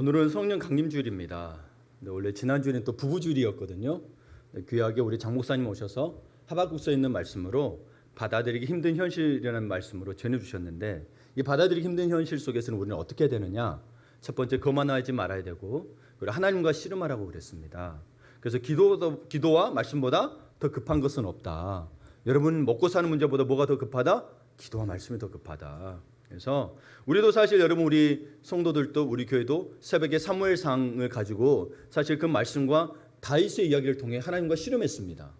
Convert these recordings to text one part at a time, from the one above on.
오늘은 성령 강림주일입니다. 원래 지난주에는 또 부부주일이었거든요. 귀하게 우리 장 목사님 오셔서 하박국서에 있는 말씀으로 받아들이기 힘든 현실이라는 말씀으로 전해주셨는데, 이 받아들이기 힘든 현실 속에서는 우리는 어떻게 해야 되느냐? 첫 번째, 거만하지 말아야 되고, 그리고 하나님과 씨름하라고 그랬습니다. 그래서 기도와 말씀보다 더 급한 것은 없다. 여러분, 먹고 사는 문제보다 뭐가 더 급하다? 기도와 말씀이 더 급하다. 그래서 우리도 사실 여러분, 우리 성도들도 우리 교회도 새벽에 사무엘상을 가지고 사실 그 말씀과 다윗의 이야기를 통해 하나님과 씨름했습니다.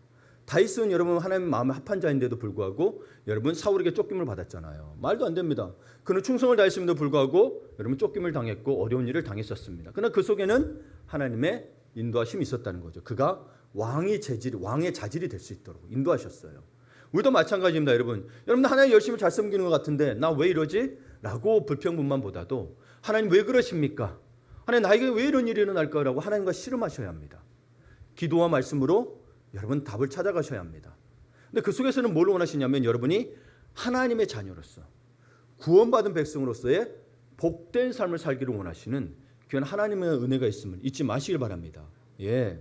다윗은 여러분 하나님 마음에 합한 자인데도 불구하고 여러분 사울에게 쫓김을 받았잖아요. 말도 안 됩니다. 그는 충성을 다했음에도 불구하고 여러분 쫓김을 당했고 어려운 일을 당했었습니다. 그러나 그 속에는 하나님의 인도하심이 있었다는 거죠. 그가 왕의 자질이 될 수 있도록 인도하셨어요. 우리도 마찬가지입니다, 여러분. 여러분 하나님 열심히 잘 섬기는 것 같은데 나 왜 이러지? 라고 불평분만보다도 하나님 왜 그러십니까? 하나님 나에게 왜 이런 일이 일어날까라고 하나님과 씨름하셔야 합니다. 기도와 말씀으로 여러분 답을 찾아가셔야 합니다. 근데 그 속에서는 뭘 원하시냐면 여러분이 하나님의 자녀로서 구원받은 백성으로서의 복된 삶을 살기를 원하시는 귀한 하나님의 은혜가 있음을 잊지 마시길 바랍니다. 예.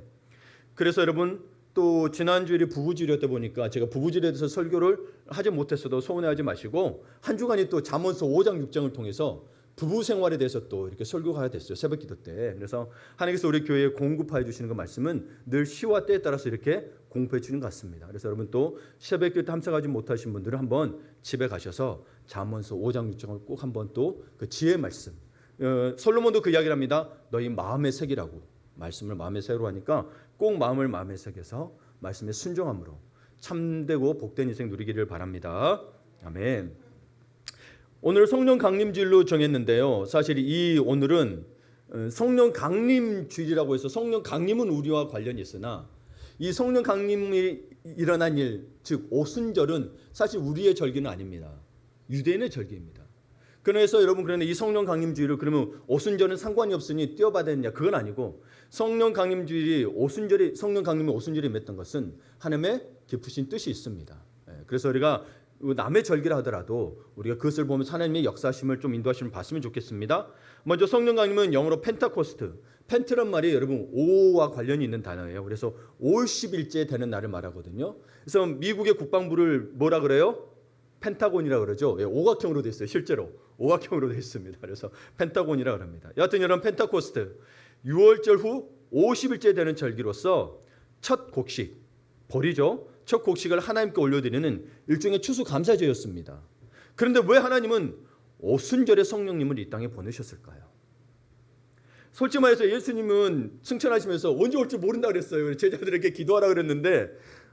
그래서 여러분 또 지난주일이 부부주일이었다 보니까 제가 부부주일에 대해서 설교를 하지 못했어도 서운해하지 마시고 한 주간이 또 잠언서 5장 6장을 통해서 부부 생활에 대해서 또 이렇게 설교가 됐어요. 새벽 기도 때. 그래서 하나님께서 우리 교회에 공급하여 주시는 그 말씀은 늘 시와 때에 따라서 이렇게 공급해 주는 것 같습니다. 그래서 여러분 또 새벽 기도 때 함석하지 못하신 분들은 한번 집에 가셔서 잠언서 5장 6장을 꼭 한번 또 그 지혜의 말씀, 솔로몬도 그 이야기를 합니다. 너희 마음에 새기라고. 말씀을 마음에 새기라고 하니까 꼭 마음을 마음에 새겨서 말씀에 순종함으로 참되고 복된 인생 누리기를 바랍니다. 아멘. 오늘 성령 강림주일로 정했는데요. 사실 이 오늘은 성령 강림주일이라고 해서 성령 강림은 우리와 관련이 있으나 이 성령 강림이 일어난 일, 즉 오순절은 사실 우리의 절기는 아닙니다. 유대인의 절기입니다. 그래서 여러분 그런데 이 성령 강림주일을 그러면 오순절은 상관이 없으니 뛰어받아야 되냐? 그건 아니고 성령 강림주일이 성령 강림의 오순절이 맺던 것은 하나님의 깊으신 뜻이 있습니다. 그래서 우리가 남의 절기라 하더라도 우리가 그것을 보면서 하나님의 역사심을 좀 인도하심을 봤으면 좋겠습니다. 먼저 성령 강림은 영어로 펜타코스트. 펜트란 말이 여러분 5와 관련이 있는 단어예요. 그래서 50일째 되는 날을 말하거든요. 그래서 미국의 국방부를 뭐라 그래요? 펜타곤이라 그러죠. 예, 오각형으로 되어 있어요. 실제로 오각형으로 되어 있습니다. 그래서 펜타곤이라 그럽니다. 여하튼 여러분 펜타코스트 6월절 후 50일째 되는 절기로서 첫 곡식 벌이죠. 첫 곡식을 하나님께 올려드리는 일종의 추수감사제였습니다. 그런데 왜 하나님은 오순절에 성령님을 이 땅에 보내셨을까요? 솔직히 말해서 예수님은 승천하시면서 언제 올지 모른다 그랬어요. 제자들에게 기도하라 그랬는데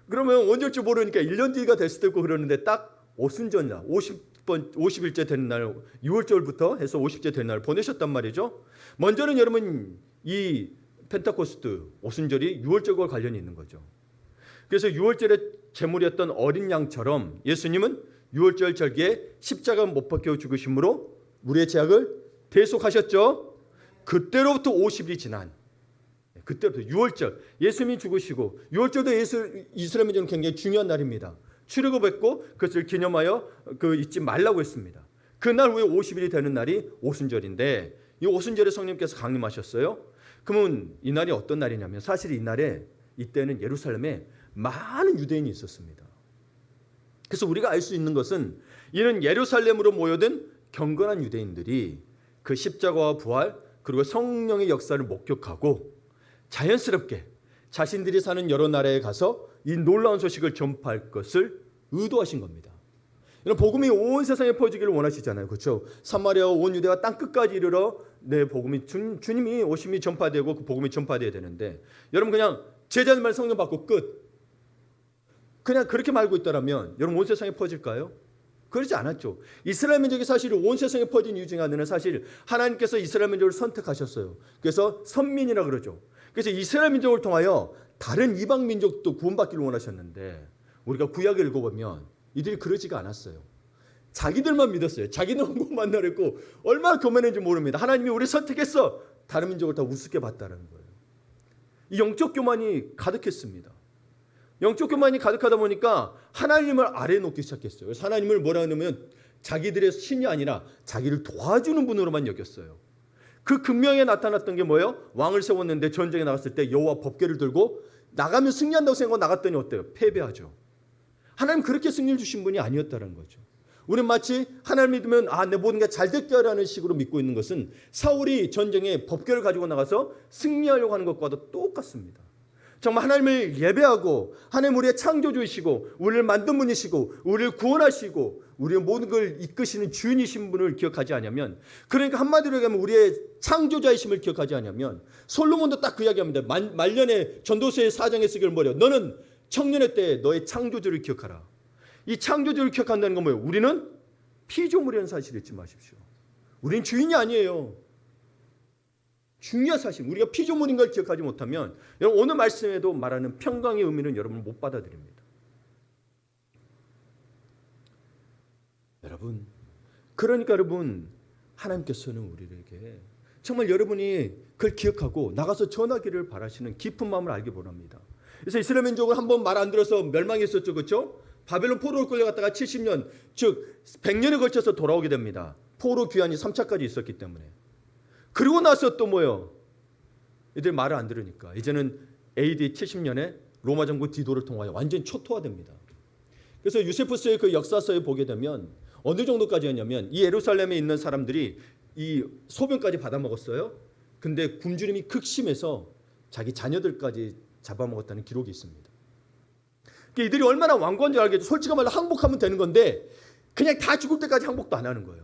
그러면 언제 올지 모르니까 1년 뒤가 될 수도 있고 그러는데 딱 오순절날 50일째 되는 날 6월절부터 해서 50째 되는 날 보내셨단 말이죠. 먼저는 여러분 이 펜타코스트 오순절이 6월절과 관련이 있는 거죠. 그래서 6월절의 제물이었던 어린 양처럼 예수님은 6월절 절기에 십자가 못 박혀 죽으심으로 우리의 죄악을 대속하셨죠. 그때로부터 50일이 지난 그때부터 6월절 예수님이 죽으시고 6월절도 이스라엘 민족은 굉장히 중요한 날입니다. 출애굽했고 그것을 기념하여 잊지 말라고 했습니다. 그날 후에 50일이 되는 날이 오순절인데 이 오순절에 성령님께서 강림하셨어요. 그러면 이 날이 어떤 날이냐면 사실 이때는 예루살렘에 많은 유대인이 있었습니다. 그래서 우리가 알 수 있는 것은 이는 예루살렘으로 모여든 경건한 유대인들이 그 십자가와 부활 그리고 성령의 역사를 목격하고 자연스럽게 자신들이 사는 여러 나라에 가서 이 놀라운 소식을 전파할 것을 의도하신 겁니다. 이런 복음이 온 세상에 퍼지기를 원하시잖아요. 그렇죠? 사마리아와 온 유대와 땅 끝까지 이르러 내 복음이 주님이 오심이 전파되고 그 복음이 전파되어야 되는데 여러분 그냥 제자들만 성령 받고 끝. 그냥 그렇게 말고 있더라면 여러분 온 세상에 퍼질까요? 그러지 않았죠. 이스라엘 민족이 사실 온 세상에 퍼진 이유 중에 하나는 사실 하나님께서 이스라엘 민족을 선택하셨어요. 그래서 선민이라 그러죠. 그래서 이스라엘 민족을 통하여 다른 이방 민족도 구원받기를 원하셨는데 우리가 구약을 읽어보면 이들이 그러지가 않았어요. 자기들만 믿었어요. 자기는 뭐 만나랬고 얼마나 교만했는지 모릅니다. 하나님이 우리 선택했어. 다른 민족을 다 우습게 봤다는 거예요. 이 영적 교만이 가득했습니다. 영적 교만이 가득하다 보니까 하나님을 아래에 놓기 시작했어요. 그래서 하나님을 뭐라 하냐면 자기들의 신이 아니라 자기를 도와주는 분으로만 여겼어요. 그 극명에 나타났던 게 뭐예요? 왕을 세웠는데 전쟁에 나갔을 때 여호와 법궤를 들고 나가면 승리한다고 생각하고 나갔더니 어때요? 패배하죠. 하나님 그렇게 승리를 주신 분이 아니었다는 거죠. 우리는 마치 하나님 믿으면 내 모든 게 잘 될게라는 식으로 믿고 있는 것은 사울이 전쟁에 법궤를 가지고 나가서 승리하려고 하는 것과도 똑같습니다. 정말 하나님을 예배하고 하나님 우리의 창조주이시고 우리를 만든 분이시고 우리를 구원하시고 우리의 모든 걸 이끄시는 주인이신 분을 기억하지 않으면, 그러니까 한마디로 얘기하면 우리의 창조자이심을 기억하지 않으면, 솔로몬도 딱 그 이야기합니다. 말년에 전도서의 4장에 쓰기를 뭐래요? 너는 청년의 때에 너의 창조주를 기억하라. 이 창조주를 기억한다는 건 뭐예요? 우리는 피조물이라는 사실을 잊지 마십시오. 우리는 주인이 아니에요. 중요한 사실, 우리가 피조물인 걸 기억하지 못하면 여러분 오늘 말씀에도 말하는 평강의 의미는 여러분 못 받아들입니다. 그러니까 여러분 하나님께서는 우리에게 정말 여러분이 그걸 기억하고 나가서 전하기를 바라시는 깊은 마음을 알게 원합니다. 그래서 이스라엘 민족은 한번 말 안 들어서 멸망했었죠. 그렇죠? 바벨론 포로로 끌려갔다가 70년 즉 100년에 걸쳐서 돌아오게 됩니다. 포로 귀환이 3차까지 있었기 때문에. 그리고 나서 또 뭐예요? 이들 말을 안 들으니까 이제는 AD 70년에 로마 정부 디도를 통하여 완전히 초토화됩니다. 그래서 유세푸스의 그 역사서에 보게 되면 어느 정도까지였냐면 이 예루살렘에 있는 사람들이 이 소변까지 받아먹었어요. 근데 굶주림이 극심해서 자기 자녀들까지 잡아먹었다는 기록이 있습니다. 이들이 얼마나 완고한 줄 알겠죠. 솔직히 말로 항복하면 되는 건데 그냥 다 죽을 때까지 항복도 안 하는 거예요.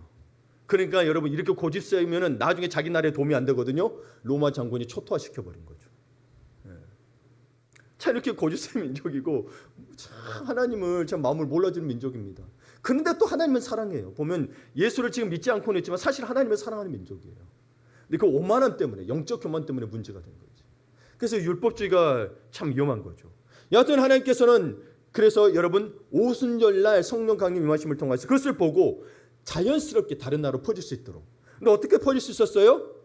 그러니까 여러분 이렇게 고집세우면 나중에 자기 나라에 도움이 안 되거든요. 로마 장군이 초토화시켜버린 거죠. 참 이렇게 고집세운 민족이고 참 하나님을 참 마음을 몰라주는 민족입니다. 그런데 또 하나님은 사랑해요. 보면 예수를 지금 믿지 않고는 있지만 사실 하나님을 사랑하는 민족이에요. 근데 그 오만함 때문에, 영적 교만 때문에 문제가 된 거죠. 그래서 율법주의가 참 위험한 거죠. 여하튼 하나님께서는 그래서 여러분 오순절날 성령 강림 임하심을 통해서 그것을 보고 자연스럽게 다른 나라로 퍼질 수 있도록. 근데 어떻게 퍼질 수 있었어요?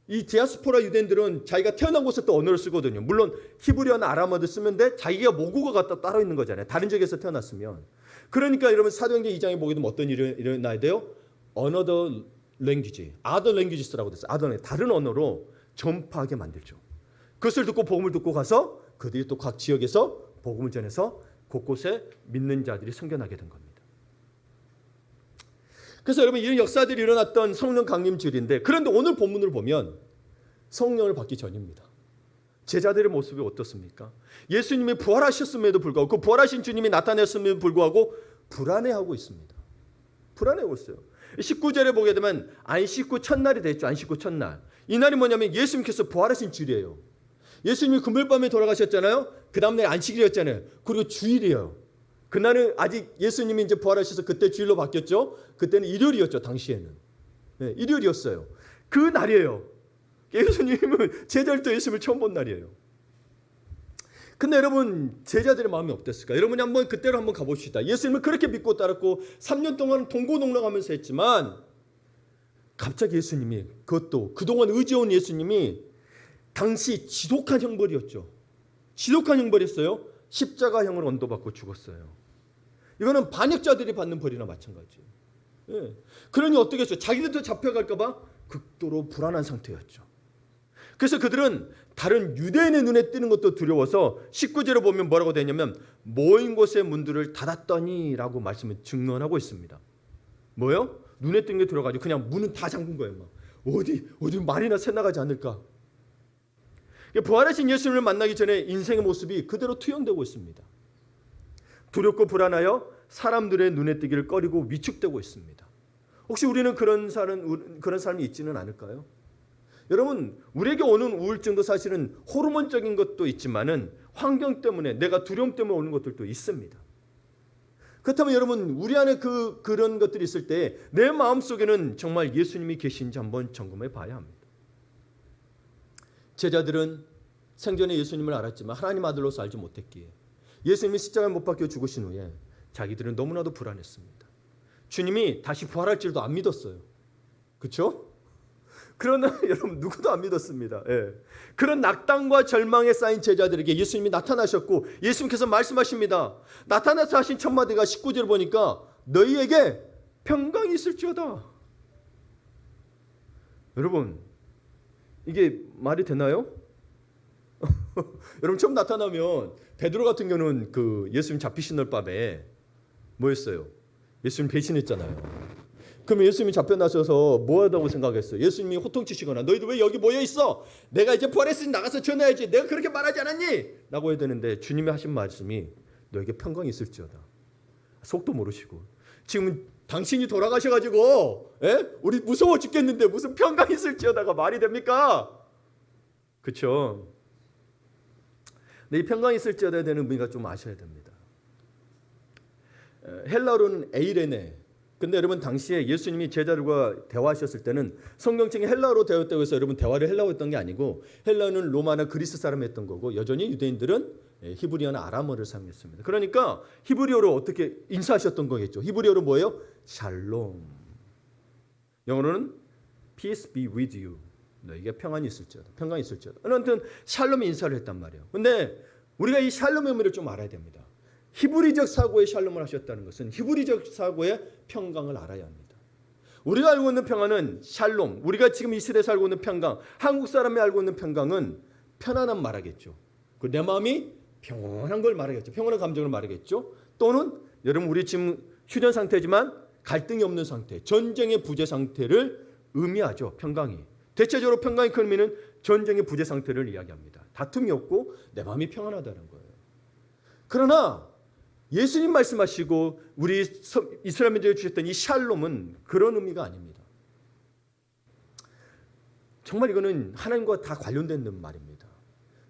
이 디아스포라 유대인들은 자기가 태어난 곳에 또 언어를 쓰거든요. 물론 히브리어나 아람어도 쓰면 돼. 자기가 모국어가 따로 있는 거잖아요. 다른 지역에서 태어났으면. 그러니까 여러분 사도행전 2장에 보게 되면 어떤 일이 일어나야 돼요? Another language, other languages라고 됐어요. other, 다른 언어로 전파하게 만들죠. 그것을 듣고 복음을 듣고 가서 그들이 또 각 지역에서 복음을 전해서 곳곳에 믿는 자들이 생겨나게 된 겁니다. 그래서 여러분 이런 역사들이 일어났던 성령 강림주일인데, 그런데 오늘 본문을 보면 성령을 받기 전입니다. 제자들의 모습이 어떻습니까? 예수님이 부활하셨음에도 불구하고 그 부활하신 주님이 나타났음에도 불구하고 불안해하고 있습니다. 불안해하고 있어요. 19절에 보게 되면 안식구 첫날이 됐죠. 안식구 첫날. 이 날이 뭐냐면 예수님께서 부활하신 주일이에요. 예수님이 금요일밤에 돌아가셨잖아요. 그 다음날 안식일이었잖아요. 그리고 주일이에요. 그날은 아직 예수님이 이제 부활하셔서 그때 주일로 바뀌었죠. 그때는 일요일이었죠. 당시에는. 네, 일요일이었어요. 그 날이에요. 예수님은 제자들도 예수님을 처음 본 날이에요. 근데 여러분 제자들의 마음이 어땠을까? 여러분이 한번 그때로 한번 가봅시다. 예수님을 그렇게 믿고 따랐고 3년 동안 동고동락하면서 했지만 갑자기 예수님이, 그것도 그동안 의지해온 예수님이 당시 지독한 형벌이었죠. 지독한 형벌이었어요. 십자가형을 언도받고 죽었어요. 이거는 반역자들이 받는 벌이나 마찬가지예요. 예. 그러니 어떻게 했어요? 자기들도 잡혀갈까 봐 극도로 불안한 상태였죠. 그래서 그들은 다른 유대인의 눈에 띄는 것도 두려워서 19절에 보면 뭐라고 되냐면 모인 곳의 문들을 닫았더니 라고 말씀을 증언하고 있습니다. 뭐요? 눈에 띈 게 들어가지고 그냥 문은 다 잠근 거예요. 막. 어디 말이나 새나가지 않을까. 부활하신 예수님을 만나기 전에 인생의 모습이 그대로 투영되고 있습니다. 두렵고 불안하여 사람들의 눈에 띄기를 꺼리고 위축되고 있습니다. 혹시 우리는 그런 삶이 있지는 않을까요? 여러분 우리에게 오는 우울증도 사실은 호르몬적인 것도 있지만은 환경 때문에 내가 두려움 때문에 오는 것들도 있습니다. 그렇다면 여러분 우리 안에 그런 것들이 있을 때 내 마음속에는 정말 예수님이 계신지 한번 점검해 봐야 합니다. 제자들은 생전에 예수님을 알았지만 하나님 아들로서 알지 못했기에 예수님이 십자가에 못 박혀 죽으신 후에 자기들은 너무나도 불안했습니다. 주님이 다시 부활할 줄도 안 믿었어요. 그렇죠? 그러나 여러분 누구도 안 믿었습니다. 예. 그런 낙담과 절망에 쌓인 제자들에게 예수님이 나타나셨고 예수님께서 말씀하십니다. 나타나서 하신 첫 마디가 19절 보니까 너희에게 평강이 있을지어다. 여러분, 이게 말이 되나요? 여러분, 처음 나타나면 베드로 같은 경우는 그 예수님 잡히신 날 밤에 뭐였어요? 예수님 배신했잖아요. 그러면 예수님이 잡혀나셔서 뭐 하다고 생각했어요? 예수님이 호통치시거나 너희들 왜 여기 모여 있어? 내가 이제 부활했으니 나가서 전해야지. 내가 그렇게 말하지 않았니? 라고 해야 되는데 주님이 하신 말씀이 너에게 평강이 있을지어다. 속도 모르시고 지금 당신이 돌아가셔가지고 우리 무서워 죽겠는데 무슨 평강이 있을지어다가 말이 됩니까? 그렇죠? 근데 이 평강이 있을지어다에 대한 의미가 좀 아셔야 됩니다. 헬라어로는 에이레네. 근데 여러분 당시에 예수님이 제자들과 대화하셨을 때는 성경책이 헬라어로 되었다고 해서 여러분 대화를 헬라어로 했던 게 아니고 헬라어는 로마나 그리스 사람이 했던 거고 여전히 유대인들은 히브리어나 아람어를 사용했습니다. 그러니까 히브리어로 어떻게 인사하셨던 거겠죠. 히브리어로 뭐예요? 샬롬. 영어로는 peace be with you. 너에게 평안이 있을지어다. 평강이 있을지어다. 아무튼 샬롬의 인사를 했단 말이에요. 근데 우리가 이 샬롬의 의미를 좀 알아야 됩니다. 히브리적 사고의 샬롬을 하셨다는 것은 히브리적 사고의 평강을 알아야 합니다. 우리가 알고 있는 평안은 샬롬, 우리가 지금 이 시대에 살고 있는 평강, 한국 사람이 알고 있는 평강은 편안함 말하겠죠. 내 마음이 평온한 걸 말하겠죠. 평온한 감정을 말하겠죠. 또는 여러분 우리 지금 휴전 상태지만 갈등이 없는 상태, 전쟁의 부재 상태를 의미하죠. 평강이. 대체적으로 평강의 큰 의미는 전쟁의 부재 상태를 이야기합니다. 다툼이 없고 내 마음이 평안하다는 거예요. 그러나 예수님 말씀하시고 우리 이스라엘민들에게 주셨던 이 샬롬은 그런 의미가 아닙니다. 정말 이거는 하나님과 다 관련된 말입니다.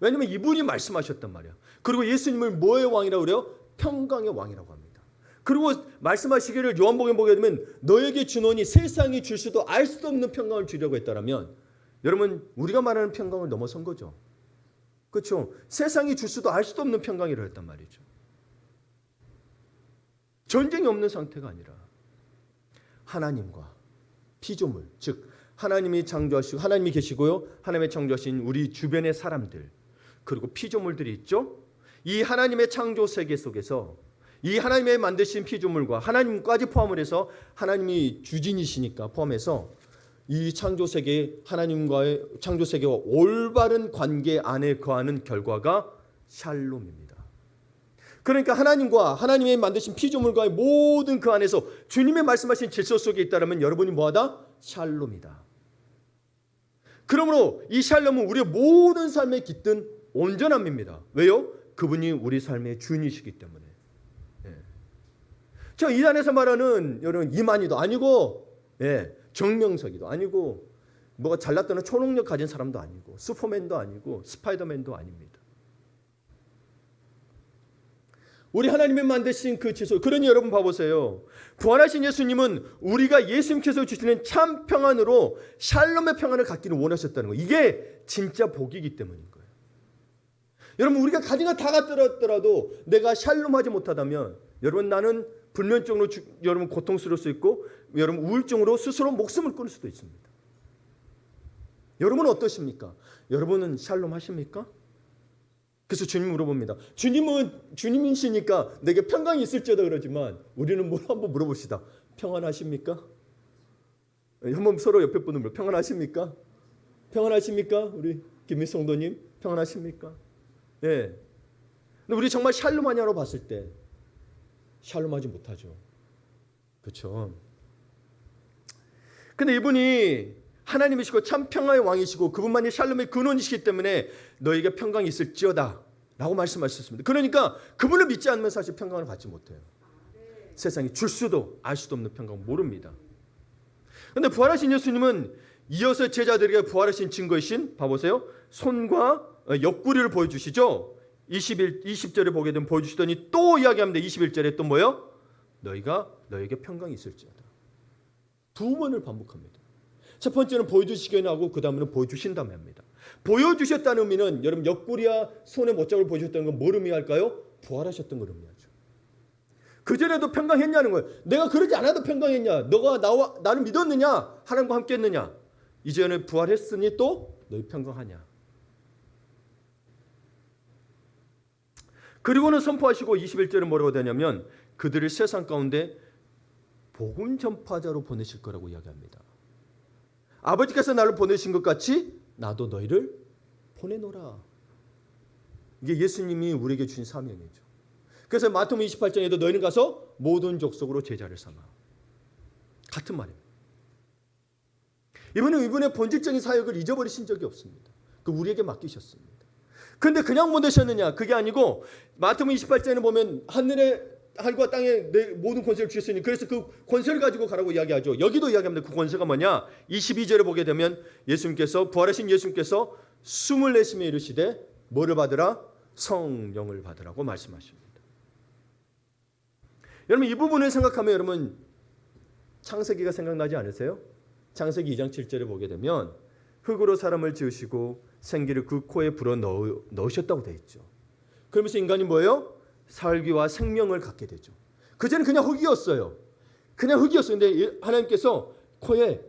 왜냐하면 이분이 말씀하셨단 말이야. 그리고 예수님을 뭐의 왕이라고 그래요? 평강의 왕이라고 합니다. 그리고 말씀하시기를 요한복음에 보게 되면 너에게 주노니 세상이 줄 수도 알 수도 없는 평강을 주려고 했다면 여러분 우리가 말하는 평강을 넘어선 거죠. 그렇죠? 세상이 줄 수도 알 수도 없는 평강이라고 했단 말이죠. 전쟁이 없는 상태가 아니라 하나님과 피조물, 즉 하나님이 창조하시고 하나님이 계시고요. 하나님의 창조하신 우리 주변의 사람들 그리고 피조물들이 있죠. 이 하나님의 창조 세계 속에서 이 하나님의 만드신 피조물과 하나님까지 포함을 해서 하나님이 주진이시니까 포함해서 이 창조 세계 하나님과의 창조 세계와 올바른 관계 안에 거하는 결과가 샬롬입니다. 그러니까 하나님과 하나님의 만드신 피조물과의 모든 그 안에서 주님의 말씀하신 질서 속에 있다면 여러분이 뭐하다? 샬롬이다. 그러므로 이 샬롬은 우리의 모든 삶에 깃든 온전함입니다. 왜요? 그분이 우리 삶의 주인이시기 때문에. 저 이 안에서 말하는 여러분 이만희도 아니고 정명석이도 아니고 뭐가 잘났다는 초능력 가진 사람도 아니고 슈퍼맨도 아니고 스파이더맨도 아닙니다. 우리 하나님이 만드신 그 질서. 그러니 여러분 봐보세요. 부활하신 예수님은 우리가 예수님께서 주시는 참 평안으로 샬롬의 평안을 갖기를 원하셨다는 거예요. 이게 진짜 복이기 때문인 거예요. 여러분 우리가 가진 거 다 갖더라도 내가 샬롬하지 못하다면 여러분 나는 불면증으로 여러분 고통스러울 수 있고 여러분 우울증으로 스스로 목숨을 끊을 수도 있습니다. 여러분은 어떠십니까? 여러분은 샬롬 하십니까? 그래서 주님 물어봅니다. 주님은 주님이시니까 내게 평강이 있을지어다 그러지만 우리는 뭘 한번 물어봅시다. 평안하십니까? 한번 서로 옆에 분을 물어. 평안하십니까? 평안하십니까? 우리 김미성 성도님 평안하십니까? 예. 근데 우리 정말 샬롬하냐로 봤을 때 샬롬하지 못하죠. 그렇죠? 근데 이분이 하나님이시고 참 평화의 왕이시고 그분만이 샬롬의 근원이시기 때문에 너에게 평강이 있을지어다 라고 말씀하셨습니다. 그러니까 그분을 믿지 않으면 사실 평강을 받지 못해요. 세상이 줄 수도 알 수도 없는 평강을 모릅니다. 그런데 부활하신 예수님은 이어서 제자들에게 부활하신 증거이신 봐보세요. 손과 옆구리를 보여주시죠. 20절에 보게 되면 보여주시더니 또 이야기합니다. 21절에 또 뭐요? 너에게 평강이 있을지어다. 두 번을 반복합니다. 첫 번째는 보여주시기는 하고 그 다음에는 보여주신다며 합니다. 보여주셨다는 의미는 여러분 옆구리와 손의 못자국을 보여주셨다는 건 뭘 의미할까요? 부활하셨던 걸 의미하죠. 그전에도 평강했냐는 거예요. 내가 그러지 않아도 평강했냐? 너가 나를 믿었느냐? 하나님과 함께 했느냐? 이제는 부활했으니 또 너희 평강하냐? 그리고는 선포하시고 21절은 뭐라고 되냐면 그들을 세상 가운데 복음 전파자로 보내실 거라고 이야기합니다. 아버지께서 나를 보내신 것 같이 나도 너희를 보내노라. 이게 예수님이 우리에게 주신 사명이죠. 그래서 마태복음 28장에도 너희는 가서 모든 족속으로 제자를 삼아. 같은 말입니다. 이분의 본질적인 사역을 잊어버리신 적이 없습니다. 그 우리에게 맡기셨습니다. 그런데 그냥 보내셨느냐? 그게 아니고 마태복음 28장에는 보면 하늘과 땅에 내 모든 권세를 주셨으니 그래서 그 권세를 가지고 가라고 이야기하죠. 여기도 이야기합니다. 그 권세가 뭐냐? 22절에 보게 되면 예수님께서 부활하신 예수님께서 숨을 내쉬며 이르시되 뭐를 받으라? 성령을 받으라고 말씀하십니다. 여러분 이 부분을 생각하면 여러분 창세기가 생각나지 않으세요? 창세기 2장 7절에 보게 되면 흙으로 사람을 지으시고 생기를 그 코에 불어 넣으셨다고 되어 있죠. 그러면서 인간이 뭐예요? 살기와 생명을 갖게 되죠. 그전에 그냥 흙이었어요. 그냥 흙이었어요. 근데 하나님께서 코에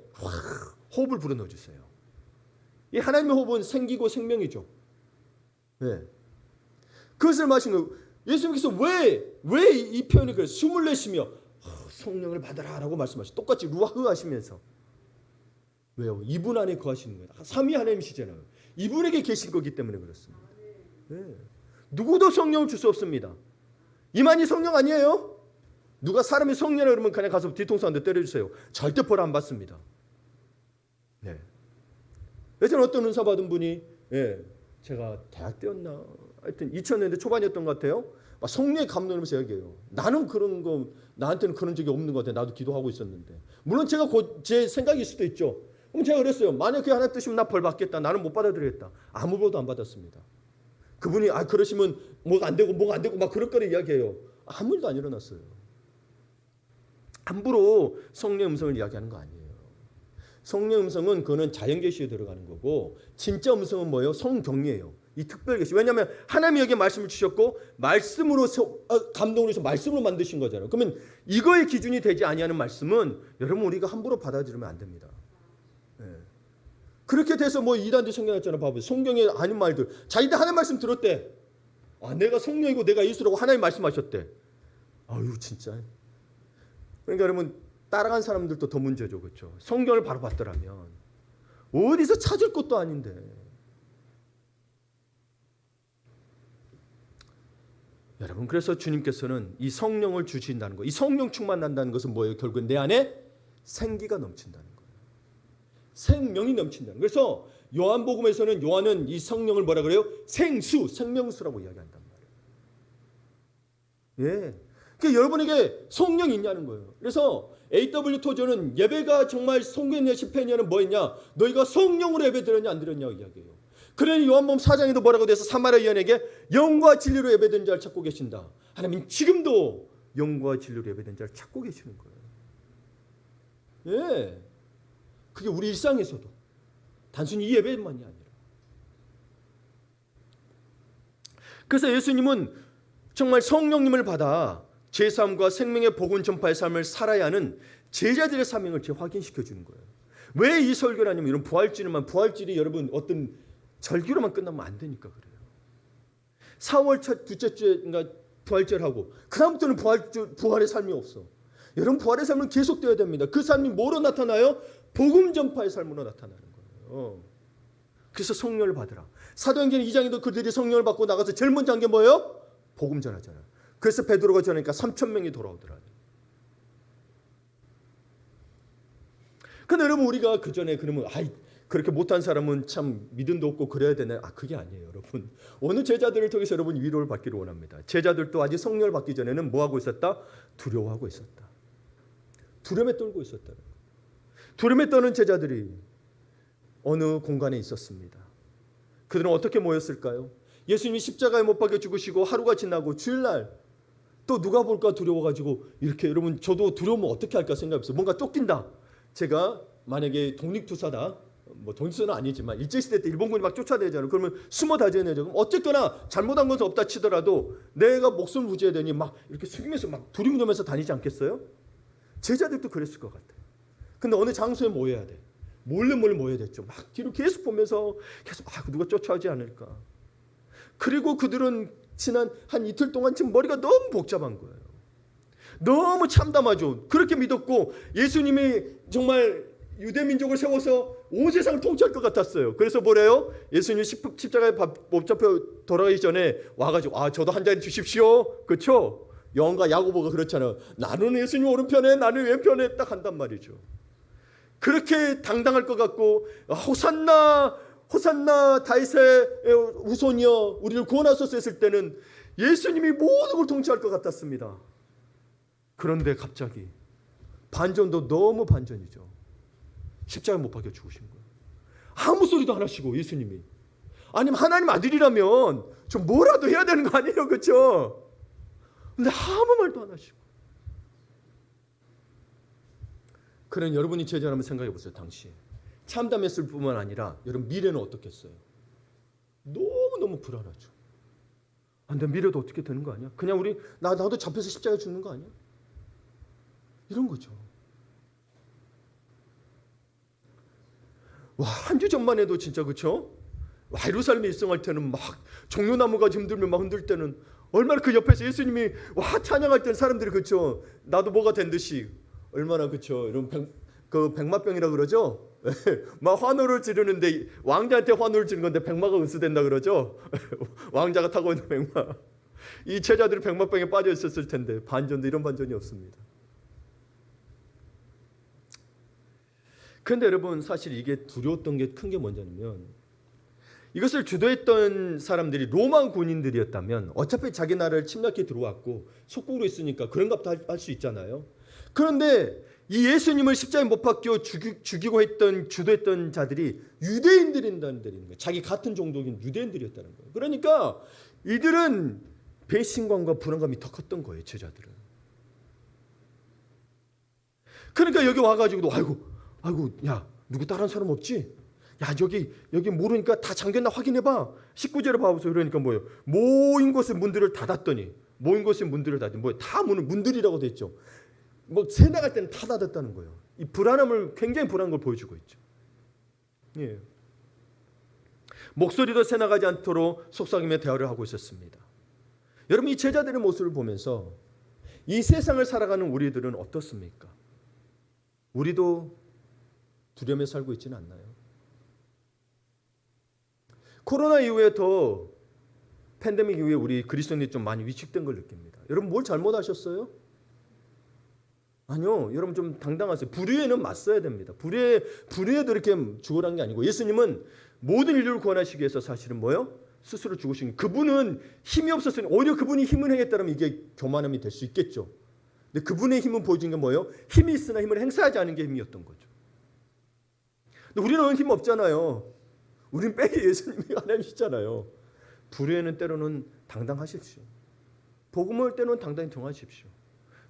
호흡을 불어 넣어주세요. 이 하나님의 호흡은 생기고 생명이죠. 네. 그것을 마신 거예요. 예수님께서 왜 이 표현이 그래요? 숨을 내쉬며 성령을 받아라라고 말씀하시죠. 똑같이 루아흐 하시면서. 왜요? 이분 안에 거하시는 거예요. 삼위 하나님이시잖아요. 이분에게 계신 거기 때문에 그렇습니다. 네. 누구도 성령을 줄 수 없습니다. 이만희 성령 아니에요? 누가 사람이 성령이라 그러면 그냥 가서 뒤통수 한 대 때려주세요. 절대 벌 안 받습니다. 네. 예전에 어떤 은사 받은 분이 제가 대학 때였나 하여튼 2000년대 초반이었던 것 같아요. 막 성령의 감동하면서 얘기해요. 나는 그런 거 나한테는 그런 적이 없는 것 같아. 나도 기도하고 있었는데. 물론 제가 제 생각일 수도 있죠. 그럼 제가 그랬어요. 만약 그게 하나님 뜻이면 나 벌 받겠다. 나는 못 받아들이겠다. 아무 벌도 안 받았습니다. 그분이 그러시면 뭐가 안 되고 막 그럴 거를 이야기해요. 아무 일도 안 일어났어요. 함부로 성령의 음성을 이야기하는 거 아니에요. 성령의 음성은 그거는 자연계시에 들어가는 거고 진짜 음성은 뭐예요? 성경이에요. 이 특별계시. 왜냐하면 하나님이 여기에 말씀을 주셨고 말씀으로 감동으로 해서 말씀으로 만드신 거잖아요. 그러면 이거의 기준이 되지 아니하는 말씀은 여러분 우리가 함부로 받아들이면 안 됩니다. 네. 그렇게 돼서 뭐 이단들 생겨났잖아. 봐보세요. 성경에 아닌 말들. 자기들 하나님 말씀 들었대. 내가 성령이고 내가 예수라고 하나님 말씀하셨대. 아유 진짜. 그러니까 여러분 따라간 사람들도 더 문제죠. 그렇죠? 성경을 바로 받더라면 어디서 찾을 것도 아닌데. 여러분 그래서 주님께서는 이 성령을 주신다는 거, 이 성령 충만한다는 것은 뭐예요? 결국은 내 안에 생기가 넘친다는 거예요. 생명이 넘친다는 거예요. 그래서 요한복음에서는 요한은 이 성령을 뭐라 그래요? 생수, 생명수라고 이야기한단 말이에요. 예. 그러니까 여러분에게 성령이 있냐는 거예요. 그래서 A.W. 토저는 예배가 정말 성경의 10회냐는 뭐였냐? 너희가 성령으로 예배 드렸냐 안 드렸냐고 이야기해요. 그러니 요한복음 4장에도 뭐라고 돼서 사마리아 여인에게 영과 진리로 예배드리는 자를 찾고 계신다. 하나님 지금도 영과 진리로 예배드리는 자를 찾고 계시는 거예요. 예, 그게 우리 일상에서도 단순히 이 예배만이 아니라. 그래서 예수님은 정말 성령님을 받아 제3과 생명의 복음 전파의 삶을 살아야 하는 제자들의 사명을 확인시켜 주는 거예요. 왜 이 설교를 하냐면 이런 부활절이 여러분 어떤 절기로만 끝나면 안 되니까 그래요. 4월 첫 둘째 주에인가 부활절하고 그 다음부터는 부활의 삶이 없어. 여러분 부활의 삶은 계속되어야 됩니다. 그 삶이 뭐로 나타나요? 복음 전파의 삶으로 나타나는 거예요. 그래서 성령을 받으라. 사도행전 2장에도 그들이 성령을 받고 나가서 제일 먼저 한 게 뭐예요? 복음 전하잖아요. 그래서 베드로가 전하니까 3,000명이 돌아오더라. 근데 여러분 우리가 그 전에 그러면 그렇게 못한 사람은 참 믿음도 없고 그래야 되나? 그게 아니에요, 여러분. 오늘 제자들을 통해서 여러분 위로를 받기를 원합니다. 제자들도 아직 성령을 받기 전에는 뭐 하고 있었다? 두려워하고 있었다. 두려움에 떨고 있었다. 두려움에 떠는 제자들이 어느 공간에 있었습니다. 그들은 어떻게 모였을까요? 예수님이 십자가에 못 박혀 죽으시고 하루가 지나고 주일날 또 누가 볼까 두려워가지고 이렇게 여러분 저도 두려우면 어떻게 할까 생각했어요. 뭔가 쫓긴다. 제가 만약에 독립투사다. 뭐 독립투사는 아니지만 일제시대 때 일본군이 막 쫓아내잖아요. 그러면 숨어 다져내죠. 그럼 어쨌거나 잘못한 것은 없다 치더라도 내가 목숨을 부지해야 되니 막 이렇게 숙이면서 막 두리뭉대면서 다니지 않겠어요? 제자들도 그랬을 것 같아요. 근데 어느 장소에 모여야 돼. 몰래 모여야 됐죠. 막 뒤로 계속 보면서 계속 누가 쫓아오지 않을까. 그리고 그들은 지난 한 이틀 동안 지금 머리가 너무 복잡한 거예요. 너무 참담하죠. 그렇게 믿었고 예수님이 정말 유대 민족을 세워서 온 세상을 통치할 것 같았어요. 그래서 뭐래요? 예수님이 십자가에 못 잡혀 돌아가기 전에 와가지고 저도 한 자리 주십시오. 그렇죠? 요한과 야고보가 그렇잖아요. 나는 예수님 오른편에 나는 왼편에 딱 한단 말이죠. 그렇게 당당할 것 같고 호산나 호산나 다윗의 후손이여 우리를 구원하소서 했을 때는 예수님이 모든 걸 통치할 것 같았습니다. 그런데 갑자기 반전도 너무 반전이죠. 십자가에 못 박혀 죽으신 거예요. 아무 소리도 안 하시고 예수님이. 아니면 하나님 아들이라면 좀 뭐라도 해야 되는 거 아니에요? 그렇죠? 근데 아무 말도 안 하시고. 그런 여러분이 제자라면 생각해 보세요. 당시에. 참담했을 뿐만 아니라 여러분 미래는 어떻겠어요? 너무너무 불안하죠. 근데 미래도 어떻게 되는 거 아니야? 그냥 나도 잡혀서 십자가에 죽는 거 아니야? 이런 거죠. 한 주 전만 해도 진짜 그렇죠? 예루살렘에 입성할 때는 막 종려나무가 힘들면 막 흔들 때는 얼마나 그 옆에서 예수님이 찬양할 때는 사람들이 그렇죠? 나도 뭐가 된 듯이 얼마나 그렇죠? 이런 백마병이라 그러죠? 막 환호를 지르는데 왕자한테 환호를 지르는 건데 백마가 응수된다 그러죠? 왕자가 타고 있는 백마. 이 제자들이 백마병에 빠져 있었을 텐데 반전도 이런 반전이 없습니다. 그런데 여러분 사실 이게 두려웠던 게 큰 게 뭐냐면 이것을 주도했던 사람들이 로마 군인들이었다면 어차피 자기 나라를 침략해 들어왔고 속국으로 있으니까 그런 값도 할 수 있잖아요. 그런데 이 예수님을 십자가에 못 박혀 죽이고 했던 주도했던 자들이 유대인들이라는 거예요. 자기 같은 종족인 유대인들이었다는 거예요. 그러니까 이들은 배신감과 불안감이 더 컸던 거예요. 제자들은. 그러니까 여기 와가지고도 아이고 야 누구 다른 사람 없지? 야 여기 모르니까 다 잠겼나 확인해봐. 19절에 봐보세요. 그러니까 뭐예요? 모인 곳의 문들을 닫았더니 다 문들이라고 돼 있죠. 새 나갈 때는 다 닫았다는 거예요. 이 불안함을 굉장히 불안한 걸 보여주고 있죠. 예. 목소리도 새 나가지 않도록 속삭이며 대화를 하고 있었습니다. 여러분 이 제자들의 모습을 보면서 이 세상을 살아가는 우리들은 어떻습니까? 우리도 두려움에 살고 있지는 않나요? 코로나 이후에 더 팬데믹 이후에 우리 그리스도인들이 좀 많이 위축된 걸 느낍니다. 여러분 뭘 잘못하셨어요? 아니요. 여러분 좀 당당하세요. 불의에는 맞서야 됩니다. 불의에도 이렇게 죽으라는 게 아니고 예수님은 모든 인류를 구원하시기 위해서 사실은 뭐요? 스스로 죽으신 그분은 힘이 없었으니 오히려 그분이 힘을 행했다면 이게 교만함이 될 수 있겠죠. 근데 그분의 힘은 보여준 게 뭐예요? 힘이 있으나 힘을 행사하지 않은 게 힘이었던 거죠. 근데 우리는 힘 없잖아요. 우린 빼기 예수님이 하나님이시잖아요. 불의에는 때로는 당당하십시오. 복음을 때로는 당당히 통하십시오.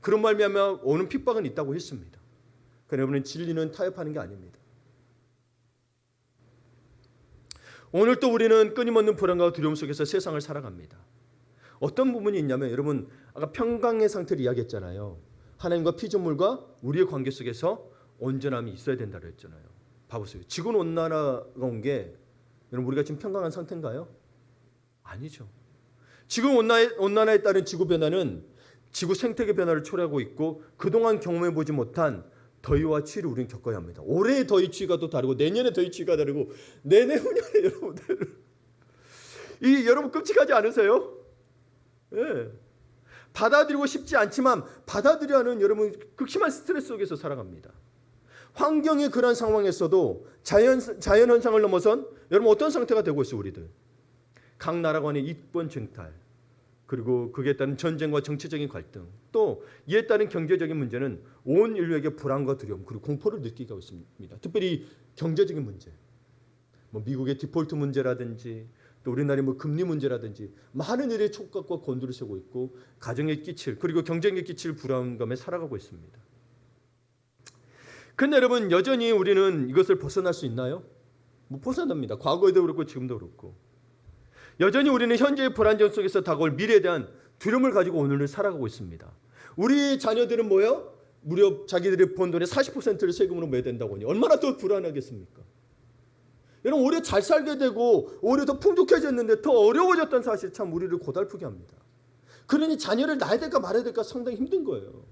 그런 말미암아 오는 핍박은 있다고 했습니다. 그러나 여러분은 진리는 타협하는 게 아닙니다. 오늘 또 우리는 끊임없는 불안과 두려움 속에서 세상을 살아갑니다. 어떤 부분이 있냐면 여러분 아까 평강의 상태를 이야기했잖아요. 하나님과 피조물과 우리의 관계 속에서 온전함이 있어야 된다고 했잖아요. 봐보세요. 지구는 온난화가 온 게 여러분 우리가 지금 평강한 상태인가요? 아니죠. 지금 온난화에 따른 지구 변화는 지구 생태계 변화를 초래하고 있고 그동안 경험해보지 못한 더위와 추위를 우리는 겪어야 합니다. 올해의 더위 추위가 또 다르고 내년의 더위 추위가 다르고 내내후년에 여러분들 여러분 끔찍하지 않으세요? 예. 받아들이고 싶지 않지만 받아들여야 하는 여러분 극심한 스트레스 속에서 살아갑니다. 환경의 그런 상황에서도 자연 현상을 넘어선 여러분 어떤 상태가 되고 있어요? 우리들 각 나라 간의 이권 쟁탈 그리고 그에 따른 전쟁과 정치적인 갈등 또 이에 따른 경제적인 문제는 온 인류에게 불안과 두려움 그리고 공포를 느끼게 하고 있습니다. 특별히 경제적인 문제 미국의 디폴트 문제라든지 또 우리나라의 금리 문제라든지 많은 일의 촉각과 곤두를 세우고 있고 가정에 끼칠 그리고 경제에 끼칠 불안감에 살아가고 있습니다. 그런데 여러분 여전히 우리는 이것을 벗어날 수 있나요? 못 벗어납니다. 과거에도 그렇고 지금도 그렇고 여전히 우리는 현재의 불안정 속에서 다가올 미래에 대한 두려움을 가지고 오늘을 살아가고 있습니다. 우리 자녀들은 뭐예요? 무려 자기들이 번 돈의 40%를 세금으로 내야 된다고 하니 얼마나 더 불안하겠습니까? 여러분 오히려 잘 살게 되고 오히려 더 풍족해졌는데 더 어려워졌다는 사실 참 우리를 고달프게 합니다. 그러니 자녀를 낳아야 될까 말아야 될까 상당히 힘든 거예요.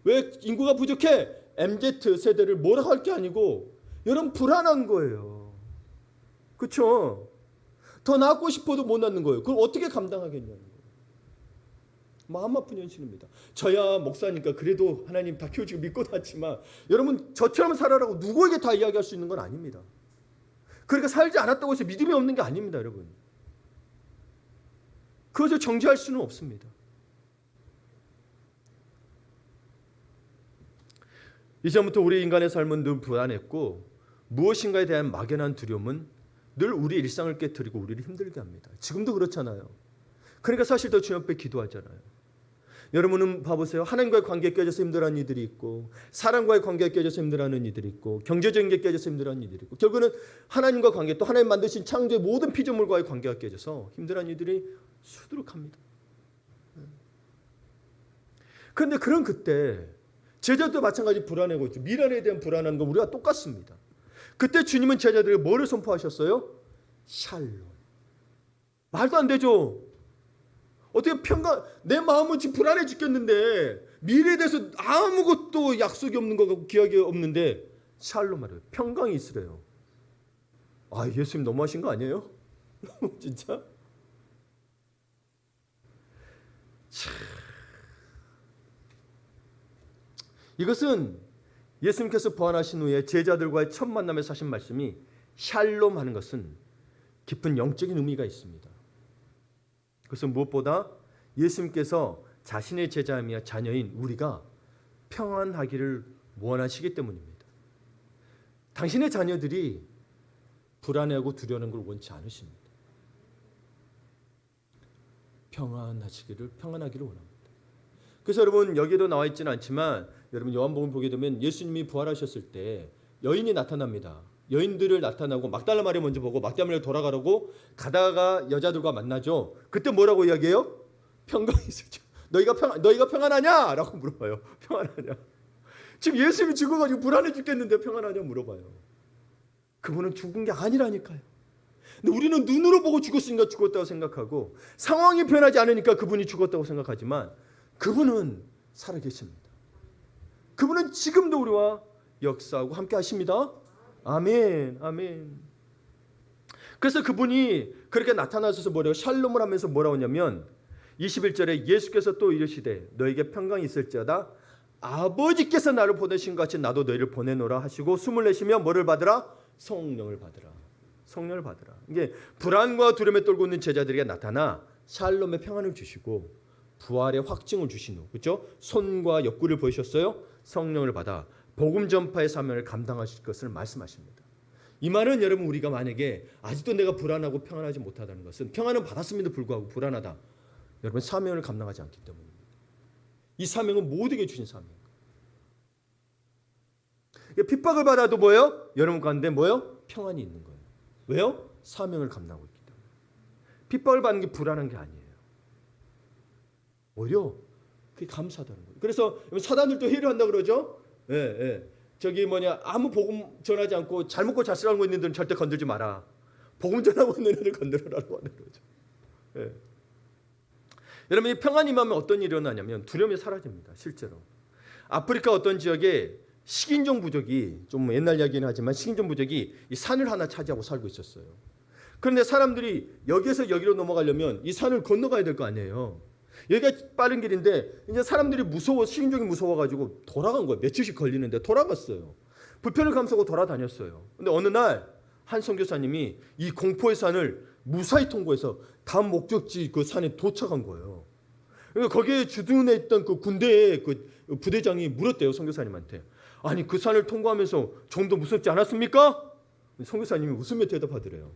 왜 인구가 부족해? MZ 세대를 뭐라고 할 게 아니고 여러분 불안한 거예요. 그렇죠? 더 낳고 싶어도 못 낳는 거예요. 그걸 어떻게 감당하겠냐는 거예요. 마음 아픈 현실입니다. 저야 목사니까 그래도 하나님 다 키워주고 믿고 낳지만 여러분 저처럼 살아라고 누구에게 다 이야기할 수 있는 건 아닙니다. 그러니까 살지 않았다고 해서 믿음이 없는 게 아닙니다, 여러분. 그것을 정죄할 수는 없습니다. 이전부터 우리 인간의 삶은 늘 불안했고 무엇인가에 대한 막연한 두려움은 늘 우리 일상을 깨뜨리고 우리를 힘들게 합니다. 지금도 그렇잖아요. 그러니까 사실 더 주님 앞에 기도하잖아요. 여러분은 봐보세요. 하나님과의 관계에 깨져서 힘들어하는 이들이 있고 사람과의 관계에 깨져서 힘들어하는 이들이 있고 경제적인 게 깨져서 힘들어하는 이들이 있고 결국은 하나님과 관계 또 하나님 만드신 창조의 모든 피조물과의 관계가 깨져서 힘들어하는 이들이 수두룩합니다. 그런데 그런 그때 제자도 마찬가지 불안해하고 있죠. 미래에 대한 불안한 건 우리가 똑같습니다. 그때 주님은 제자들에게 뭐를 선포하셨어요? 샬롬. 말도 안 되죠. 어떻게 평강, 내 마음은 지금 불안해 죽겠는데 미래에 대해서 아무것도 약속이 없는 것 같고 기약이 없는데 샬롬 말해요. 평강이 있으래요. 아, 예수님 너무하신 거 아니에요? 진짜? 참. 이것은 예수님께서 부활하신 후에 제자들과의 첫 만남에서 하신 말씀이 샬롬 하는 것은 깊은 영적인 의미가 있습니다. 그것은 무엇보다 예수님께서 자신의 제자이며 자녀인 우리가 평안하기를 원하시기 때문입니다. 당신의 자녀들이 불안해하고 두려워하는 걸 원치 않으십니다. 평안하기를 원합니다. 그래서 여러분 여기에도 나와 있지는 않지만 여러분 요한복음 보게 되면 예수님이 부활하셨을 때 여인이 나타납니다. 여인들을 나타나고 막달라 마리아 먼저 보고 막달라 마리아 돌아가라고 가다가 여자들과 만나죠. 그때 뭐라고 이야기해요? 평강이 있었죠. 너희가 평안하냐? 라고 물어봐요. 평안하냐? 지금 예수님이 죽어가지고 불안해 죽겠는데 평안하냐 물어봐요. 그분은 죽은 게 아니라니까요. 근데 우리는 눈으로 보고 죽었으니까 죽었다고 생각하고 상황이 변하지 않으니까 그분이 죽었다고 생각하지만 그분은 살아계십니다. 그분은 지금도 우리와 역사하고 함께 하십니다. 아멘, 아멘. 그래서 그분이 그렇게 나타나셔서 뭐라고 샬롬을 하면서 뭐라고 하냐면 21절에 예수께서 또 이르시되 너에게 평강이 있을지어다 아버지께서 나를 보내신 것 같이 나도 너희를 보내노라 하시고 숨을 내쉬며 뭐를 받으라? 성령을 받으라. 성령을 받으라. 이게 불안과 두려움에 떨고 있는 제자들에게 나타나 샬롬의 평안을 주시고 부활의 확증을 주신 후, 그렇죠? 손과 옆구리를 보이셨어요? 성령을 받아 복음 전파의 사명을 감당하실 것을 말씀하십니다. 이 말은 여러분 우리가 만약에 아직도 내가 불안하고 평안하지 못하다는 것은 평안은 받았음에도 불구하고 불안하다. 여러분 사명을 감당하지 않기 때문입니다. 이 사명은 모두에게 주신 사명입니다. 핍박을 받아도 뭐예요? 여러분 가운데 뭐예요? 평안이 있는 거예요. 왜요? 사명을 감당하고 있기 때문에. 핍박을 받는 게 불안한 게 아니에요. 오히려 그게 감사하다는 거예요. 그래서 사단들도 회의를 한다 그러죠. 저기 아무 복음 전하지 않고 잘 먹고 잘 살고 있는 애들은 절대 건들지 마라. 복음 전하고 있는 애들 건드려라고 하는 거죠. 여러분 이 평안이 임하면 어떤 일이 일어나냐면 두려움이 사라집니다. 실제로 아프리카 어떤 지역에 식인종 부족이 좀 옛날 이야기는 하지만 식인종 부족이 이 산을 하나 차지하고 살고 있었어요. 그런데 사람들이 여기에서 여기로 넘어가려면 이 산을 건너가야 될 거 아니에요. 여기가 빠른 길인데 이제 사람들이 무서워 식인종이 무서워가지고 돌아간 거예요. 며칠씩 걸리는데 돌아갔어요. 불편을 감수하고 돌아다녔어요. 근데 어느 날 한 선교사님이 이 공포의 산을 무사히 통과해서 다음 목적지 그 산에 도착한 거예요. 그러니까 거기에 주둔해 있던 그 군대의 그 부대장이 물었대요 선교사님한테. 아니 그 산을 통과하면서 좀 더 무섭지 않았습니까? 선교사님이 웃으며 대답하더래요.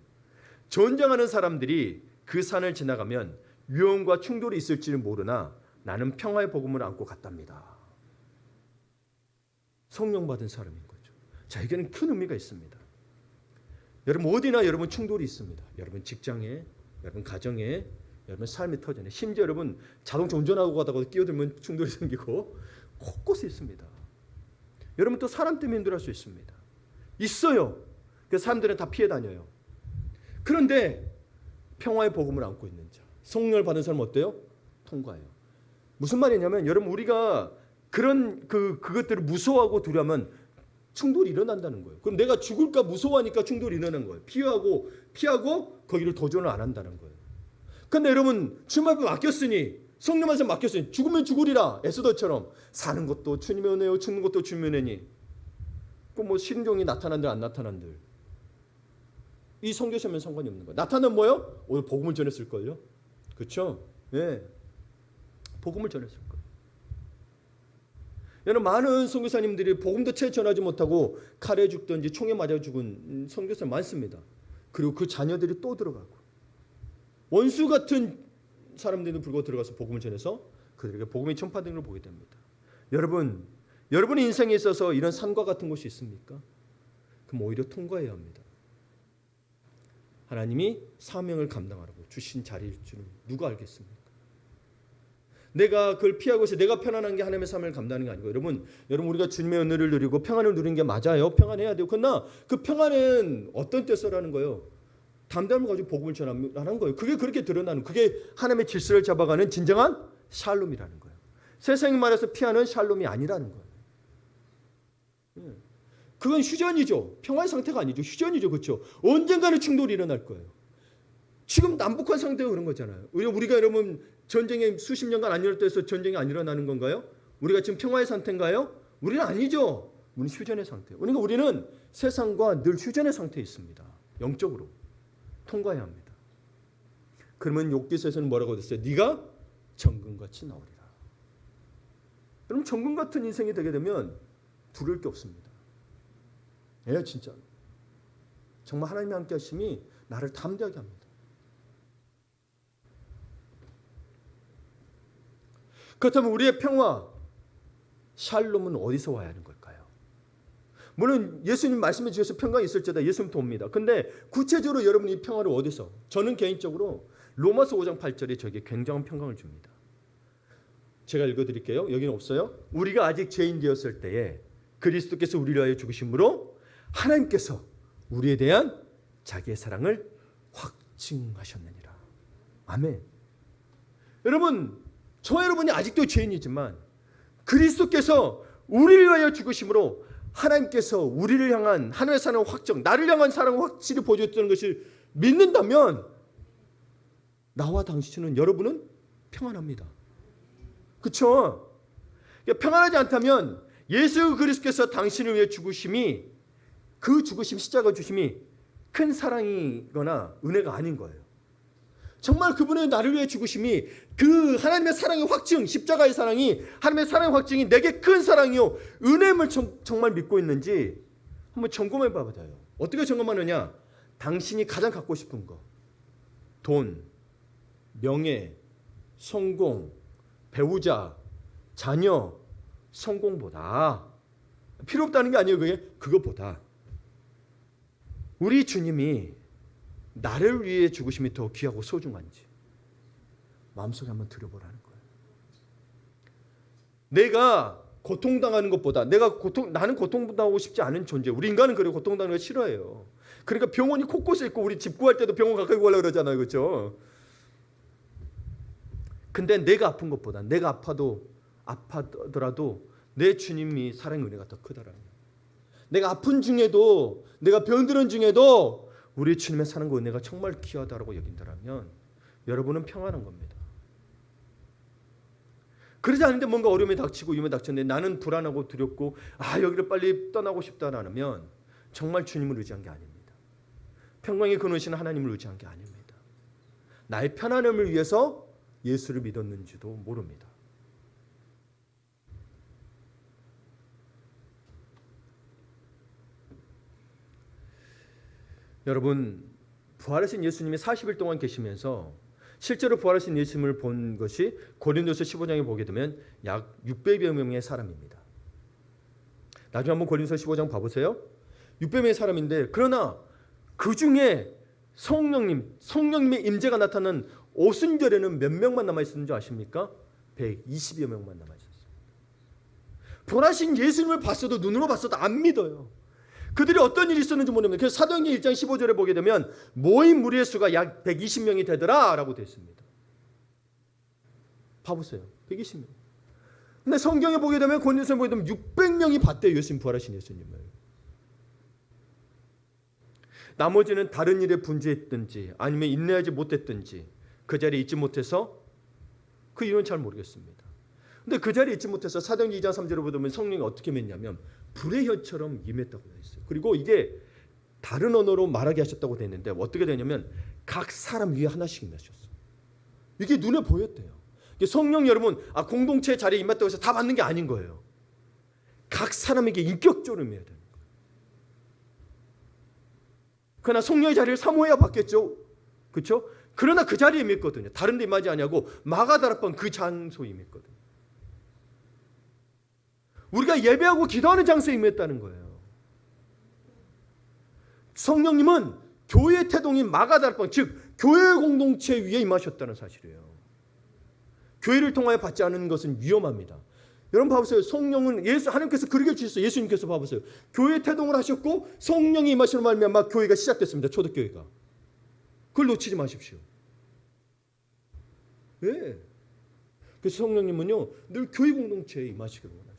전쟁하는 사람들이 그 산을 지나가면 위험과 충돌이 있을지는 모르나 나는 평화의 복음을 안고 갔답니다. 성령 받은 사람인 거죠. 자, 이게는 큰 의미가 있습니다. 여러분 어디나 여러분 충돌이 있습니다. 여러분 직장에, 여러분 가정에, 여러분 삶의 터전에, 심지어 여러분 자동차 운전하고 가다가 끼어들면 충돌이 생기고 곳곳에 있습니다. 여러분 또 사람 때문에 힘들어할 수 있습니다. 있어요. 그래서 사람들은 다 피해 다녀요. 그런데 평화의 복음을 안고 있는 자, 성령을 받은 사람은 어때요? 통과해요. 무슨 말이냐면 여러분 우리가 그런 그것들을 무서워하고 두려워하면 충돌이 일어난다는 거예요. 그럼 내가 죽을까 무서워하니까 충돌이 일어나는 거예요. 피하고 거기를 도전을 안 한다는 거예요. 근데 여러분 주님 앞에 맡겼으니, 성령 안에서 맡겼으니 죽으면 죽으리라 에스더처럼 사는 것도 주님의 은혜요 죽는 것도 주님의 은혜니, 그 뭐 신종이 나타난들 안 나타난들 이 선교사면 상관이 없는 거예요. 나타나면 뭐요? 오늘 복음을 전했을걸요. 그렇죠? 예, 복음을 전했을 거예요. 여러분 많은 선교사님들이 복음도 채 전하지 못하고 칼에 죽든지 총에 맞아 죽은 선교사 많습니다. 그리고 그 자녀들이 또 들어가고 원수 같은 사람들도 불고 들어가서 복음을 전해서 그들에게 복음이 전파되는 걸 보게 됩니다. 여러분의 인생에 있어서 이런 산과 같은 곳이 있습니까? 그럼 오히려 통과해야 합니다. 하나님이 사명을 감당하라고 주신 자리일 줄은 누가 알겠습니까? 내가 그걸 피하고 있어 내가 편안한 게 하나님의 사명을 감당하는 게 아니고, 여러분 우리가 주님의 은혜를 누리고 평안을 누리는 게 맞아요. 평안해야 돼요. 그러나 그 평안은 어떤 때서라는 거예요. 담대함을 가지고 복음을 전하는 거예요. 그게 그렇게 드러나는, 그게 하나님의 질서를 잡아가는 진정한 샬롬이라는 거예요. 세상이 말해서 피하는 샬롬이 아니라는 거예요. 그건 휴전이죠. 평화의 상태가 아니죠. 휴전이죠. 그렇죠? 언젠가는 충돌이 일어날 거예요. 지금 남북한 상태가 그런 거잖아요. 우리가 여러분 전쟁에 수십 년간 안 일어났다 해서 전쟁이 안 일어나는 건가요? 우리가 지금 평화의 상태인가요? 우리는 아니죠. 우리는 휴전의 상태. 그러니까 우리는 세상과 늘 휴전의 상태에 있습니다. 영적으로 통과해야 합니다. 그러면 욥기서에서는 뭐라고 했어요? 네가 정금같이 나오리라. 여러분 정금 같은 인생이 되게 되면 두려울 게 없습니다. 예, 진짜 정말 하나님의 함께 하심이 나를 담대하게 합니다. 그렇다면 우리의 평화, 샬롬은 어디서 와야 하는 걸까요? 물론 예수님 말씀해 주셔서 평강이 있을지어다 예수님도 옵니다. 근데 구체적으로 여러분 이 평화를 어디서? 저는 개인적으로 로마서 5장 8절이 저에게 굉장한 평강을 줍니다. 제가 읽어드릴게요. 여기는 없어요. 우리가 아직 죄인 되었을 때에 그리스도께서 우리를 위하여 죽으심으로 하나님께서 우리에 대한 자기의 사랑을 확증하셨느니라. 아멘. 여러분, 저와 여러분이 아직도 죄인이지만 그리스도께서 우리를 위하여 죽으심으로 하나님께서 우리를 향한 하나님의 사랑을 확정, 나를 향한 사랑을 확실히 보여줬다는 것을 믿는다면 나와 당신은, 여러분은 평안합니다. 그렇죠? 평안하지 않다면 예수 그리스도께서 당신을 위해 죽으심이, 그 죽으심, 십자가 주심이 큰 사랑이거나 은혜가 아닌 거예요. 정말 그분의 나를 위해 죽으심이 그 하나님의 사랑의 확증, 십자가의 사랑이 하나님의 사랑의 확증이 내게 큰 사랑이요 은혜임을 정말 믿고 있는지 한번 점검해 봐봐요. 어떻게 점검하느냐? 당신이 가장 갖고 싶은 거, 돈, 명예, 성공, 배우자, 자녀, 성공보다, 필요 없다는 게 아니에요. 그것보다 우리 주님이 나를 위해 죽으심이 더 귀하고 소중한지 마음속에 한번 들여보라는 거예요. 내가 고통당하는 것보다, 나는 고통당하고 싶지 않은 존재. 우리 인간은 그래 고통당하는 거 싫어해요. 그러니까 병원이 곳곳에 있고, 우리 집 구할 때도 병원 가까이 구하려고 그러잖아요. 그렇죠? 근데 내가 아픈 것보다, 내가 아파더라도 내 주님이 사랑의 은혜가 더 크다라는 거예요. 내가 아픈 중에도, 내가 병드는 중에도 우리 주님의 사랑과 은혜가 정말 귀하다라고 여긴다면 여러분은 평안한 겁니다. 그러지 않은데 뭔가 어려움이 닥치고 위험이 닥쳤는데 나는 불안하고 두렵고 여기를 빨리 떠나고 싶다라면 정말 주님을 의지한 게 아닙니다. 평강의 근원이신 하나님을 의지한 게 아닙니다. 나의 편안함을 위해서 예수를 믿었는지도 모릅니다. 여러분, 부활하신 예수님이 40일 동안 계시면서 실제로 부활하신 예수님을 본 것이 고린도서 15장에 보게 되면 약 600여 명의 사람입니다. 나중에 한번 고린도서 15장 봐보세요. 600명의 사람인데, 그러나 그 중에 성령님의 임재가 나타난 오순절에는 몇 명만 남아있었는지 아십니까? 120여 명만 남아있었어요. 부활하신 예수님을 봤어도, 눈으로 봤어도 안 믿어요. 그들이 어떤 일이 있었는지 모릅니다. 그래서 사도행전 1장 15절에 보게 되면 모인 무리의 수가 약 120명이 되더라 라고 되어 있습니다. 봐보세요. 120명. 근데 성경에 보게 되면 고린도서에 보게 되면 600명이 봤대요. 예수님 부활하신 예수님을. 나머지는 다른 일에 분주했든지 아니면 인내하지 못했든지 그 자리에 있지 못해서 그 이유는 잘 모르겠습니다. 근데 그 자리에 있지 못해서 사도행전 2장 3절을 보면 성령이 어떻게 임했냐면 불의 혀처럼 임했다고 되어 있어요. 그리고 이게 다른 언어로 말하게 하셨다고 되어 있는데 어떻게 되냐면 각 사람 위에 하나씩 임하셨어요. 이게 눈에 보였대요. 성령 여러분 공동체 자리에 임했다고 해서 다 받는 게 아닌 거예요. 각 사람에게 인격적으로 임해야 되는 거예요. 그러나 성령의 자리를 사모해야 받겠죠. 그렇죠? 그러나 그 자리에 임했거든요. 다른 데 임하지 아니하고 마가다락방 그 장소에 임했거든요. 우리가 예배하고 기도하는 장소에 임했다는 거예요. 성령님은 교회 태동인 마가다락방 즉 교회 공동체 위에 임하셨다는 사실이에요. 교회를 통하여 받지 않는 것은 위험합니다. 여러분 봐보세요. 성령은 하나님께서 그렇게 주셨어요. 예수님께서 봐보세요. 교회 태동을 하셨고 성령이 임하시는 말미암아 교회가 시작됐습니다. 초대교회가. 그걸 놓치지 마십시오. 네. 그래서 성령님은요 늘 교회 공동체에 임하시기를 원하십니다.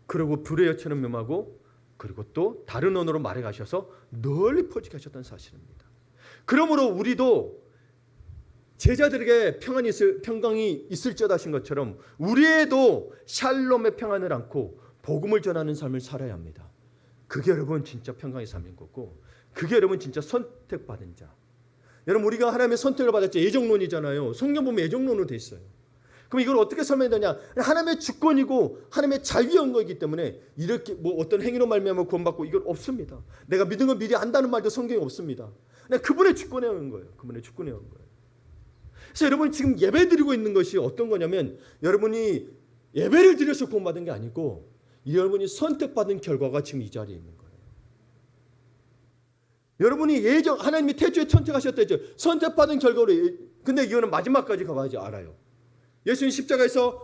그리고 불의 여처럼 임하고 그리고 또 다른 언어로 말해 가셔서 널리 퍼지게 하셨다는 사실입니다. 그러므로 우리도 제자들에게 평강이 있을지어다 하신 것처럼 우리에도 샬롬의 평안을 안고 복음을 전하는 삶을 살아야 합니다. 그게 여러분 진짜 평강의 삶인 거고 그게 여러분 진짜 선택받은 자. 여러분 우리가 하나님의 선택을 받았죠. 예정론이잖아요. 성경 보면 예정론으로 돼 있어요. 그럼 이걸 어떻게 설명해야 되냐? 하나님의 주권이고 하나님의 자유의 언거이기 때문에 이렇게 어떤 행위로 말미암아 구원받고 이건 없습니다. 내가 믿은 걸 미리 안다는 말도 성경에 없습니다. 그냥 그분의 주권에 온 거예요. 그분의 주권에 온 거예요. 그래서 여러분이 지금 예배 드리고 있는 것이 어떤 거냐면 여러분이 예배를 드려서 구원받은 게 아니고 여러분이 선택받은 결과가 지금 이 자리에 있는 거예요. 여러분이 하나님이 태초에 선택하셨다죠. 선택받은 결과로 근데 이거는 마지막까지 가봐야지 알아요. 예수님 십자가에서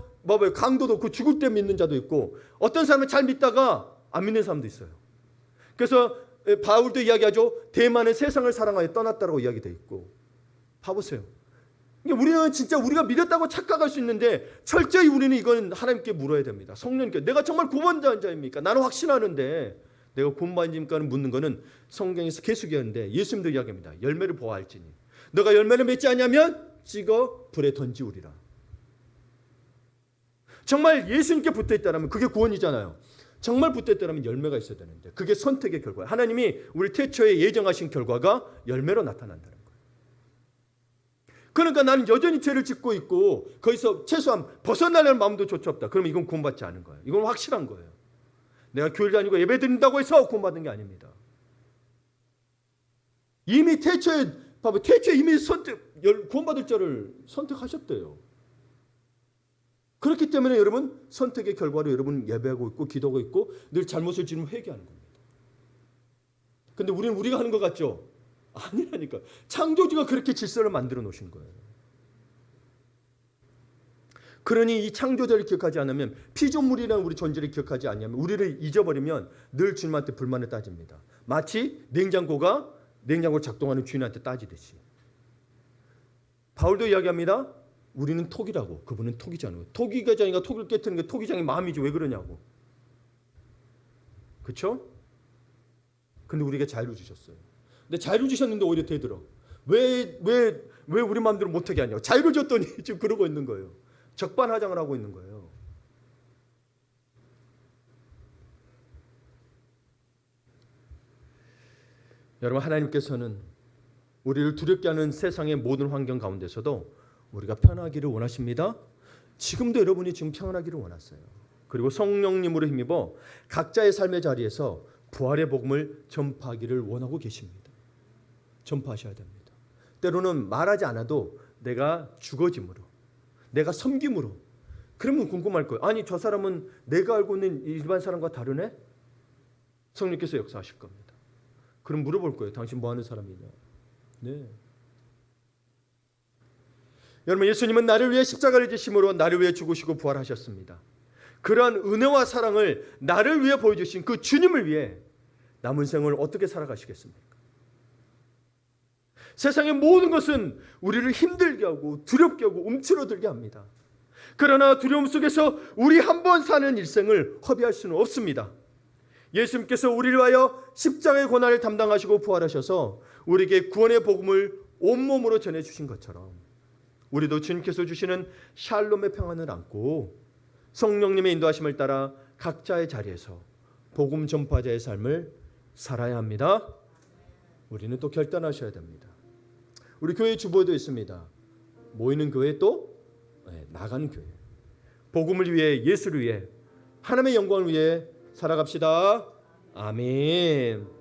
강도도 그 죽을 때 믿는 자도 있고 어떤 사람은 잘 믿다가 안 믿는 사람도 있어요. 그래서 바울도 이야기하죠. 대만은 세상을 사랑하여 떠났다라고 이야기되어 있고 봐보세요. 우리는 진짜 우리가 믿었다고 착각할 수 있는데 철저히 우리는 이건 하나님께 물어야 됩니다. 성령님께 내가 정말 구원받은 자입니까? 나는 확신하는데 내가 구원받은지까는 묻는 거는 성경에서 계속 이야기하는데 예수님도 이야기합니다. 열매를 보아할지니 너가 열매를 맺지 않냐면 찍어 불에 던지우리라. 정말 예수님께 붙어있다면 그게 구원이잖아요. 정말 붙어있다면 열매가 있어야 되는데 그게 선택의 결과예요. 하나님이 우리 태초에 예정하신 결과가 열매로 나타난다는 거예요. 그러니까 나는 여전히 죄를 짓고 있고 거기서 최소한 벗어나려는 마음도 조차 없다. 그러면 이건 구원받지 않은 거예요. 이건 확실한 거예요. 내가 교회를 다니고 예배 드린다고 해서 구원받은 게 아닙니다. 이미 태초에 이미 구원받을 자를 선택하셨대요. 그렇기 때문에 여러분 선택의 결과로 여러분 예배하고 있고 기도하고 있고 늘 잘못을 지으면 회개하는 겁니다. 근데 우리가 하는 것 같죠? 아니라니까. 창조주가 그렇게 질서를 만들어 놓으신 거예요. 그러니 이 창조자를 기억하지 않으면 피조물이라는 우리 존재를 기억하지 않으면 우리를 잊어버리면 늘 주님한테 불만을 따집니다. 마치 냉장고가 작동하는 주인한테 따지듯이. 바울도 이야기합니다. 우리는 톡이라고. 그분은 톡이잖아요. 토기장이가 톡을 깨트는 게 토기장의 마음이지 왜 그러냐고. 그렇죠? 근데 우리에게 자유를 주셨어요. 근데 자유를 주셨는데 오히려 되들어. 왜 우리 마음대로 못하게 하냐고. 자유를 줬더니 지금 그러고 있는 거예요. 적반하장을 하고 있는 거예요. 여러분 하나님께서는 우리를 두렵게 하는 세상의 모든 환경 가운데서도 우리가 편하기를 원하십니다. 지금도 여러분이 지금 평안하기를 원하세요. 그리고 성령님으로 힘입어 각자의 삶의 자리에서 부활의 복음을 전파하기를 원하고 계십니다. 전파하셔야 됩니다. 때로는 말하지 않아도 내가 죽어짐으로 내가 섬김으로 그러면 궁금할 거예요. 아니 저 사람은 내가 알고 있는 일반 사람과 다르네? 성령께서 역사하실 겁니다. 그럼 물어볼 거예요. 당신 뭐 하는 사람이냐? 네. 여러분 예수님은 나를 위해 십자가를 지심으로 나를 위해 죽으시고 부활하셨습니다. 그러한 은혜와 사랑을 나를 위해 보여주신 그 주님을 위해 남은 생을 어떻게 살아가시겠습니까? 세상의 모든 것은 우리를 힘들게 하고 두렵게 하고 움츠러들게 합니다. 그러나 두려움 속에서 우리 한 번 사는 일생을 허비할 수는 없습니다. 예수님께서 우리를 위하여 십자가의 고난을 담당하시고 부활하셔서 우리에게 구원의 복음을 온몸으로 전해주신 것처럼 우리도 주님께서 주시는 샬롬의 평안을 안고 성령님의 인도하심을 따라 각자의 자리에서 복음 전파자의 삶을 살아야 합니다. 우리는 또 결단하셔야 됩니다. 우리 교회 주보도 있습니다. 모이는 교회 또 나가는 교회. 복음을 위해, 예수를 위해, 하나님의 영광을 위해 살아갑시다. 아멘.